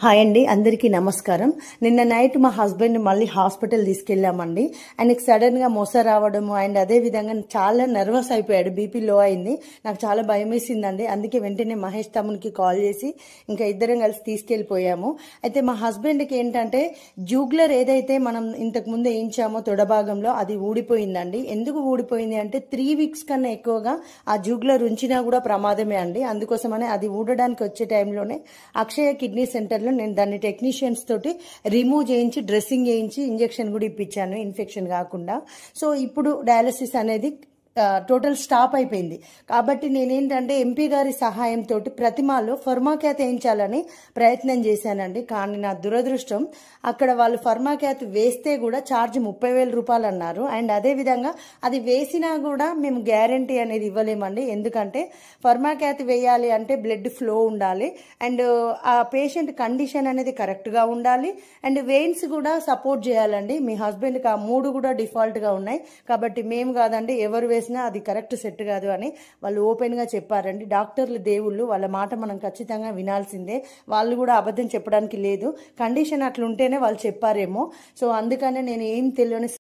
Hi అండి, అందరికీ నమస్కారం. నిన్న నైట్ మా హస్బెండ్ మళ్ళీ హాస్పిటల్ తీసుకెళ్ళామండి. ఆయనకి సడన్ గా మొస రావడము అండ్ అదే విధంగా చాలా నర్వస్ అయిపోయాడు. బీపీ లో అయింది. నాకు చాలా భయం వేసిందండి. అందుకే వెంటనే మహేష్ తమ్మునికి కాల్ చేసి ఇంకా ఇద్దరం కలిసి తీసుకెళ్లిపోయాము. అయితే మా హస్బెండ్ కి ఏంటంటే జూగ్లర్ ఏదైతే మనం ఇంతకు ముందు వేయించామో తొడ భాగంలో అది ఊడిపోయిందండి. ఎందుకు ఊడిపోయింది అంటే 3 వీక్స్ కన్నా ఎక్కువగా ఆ జూగ్లర్ ఉంచినా కూడా ప్రమాదమే అండి. అందుకోసమనే అది ఊడడానికి వచ్చే టైంలోనే అక్షయ కిడ్నీ సెంటర్లో నేను దాన్ని టెక్నీషియన్స్ తోటి రిమూవ్ చేయించి డ్రెస్సింగ్ చేయించి ఇంజెక్షన్ కూడా ఇప్పించాను, ఇన్ఫెక్షన్ కాకుండా. సో ఇప్పుడు డయాలసిస్ అనేది టోటల్ స్టాప్ అయిపోయింది. కాబట్టి నేనేంటంటే ఎంపీ గారి సహాయంతో ప్రతిమాలో ఫర్మాక్యాత్ వేయించాలని ప్రయత్నం చేశానండి. కానీ నా దురదృష్టం అక్కడ వాళ్ళు ఫర్మాక్యాత్ వేస్తే కూడా ఛార్జ్ 30,000 రూపాయలు అన్నారు. అండ్ అదేవిధంగా అది వేసినా కూడా మేము గ్యారంటీ అనేది ఇవ్వలేమండి. ఎందుకంటే ఫర్మాక్యాత్ వేయాలి అంటే బ్లడ్ ఫ్లో ఉండాలి అండ్ ఆ పేషెంట్ కండిషన్ అనేది కరెక్ట్గా ఉండాలి అండ్ వెయిన్స్ కూడా సపోర్ట్ చేయాలండి. మీ హస్బెండ్కి ఆ 3 కూడా డిఫాల్ట్గా ఉన్నాయి. కాబట్టి మేము కాదండి, ఎవరు వేసినా అది కరెక్ట్ సెట్ కాదు అని వాళ్ళు ఓపెన్ గా చెప్పారండి. డాక్టర్లు దేవుళ్ళు, వాళ్ళ మాట మనం ఖచ్చితంగా వినాల్సిందే. వాళ్ళు కూడా అబద్ధం చెప్పడానికి లేదు. కండిషన్ అట్లుంటేనే వాళ్ళు చెప్పారేమో. సో అందుకనే నేను ఏం తెలియని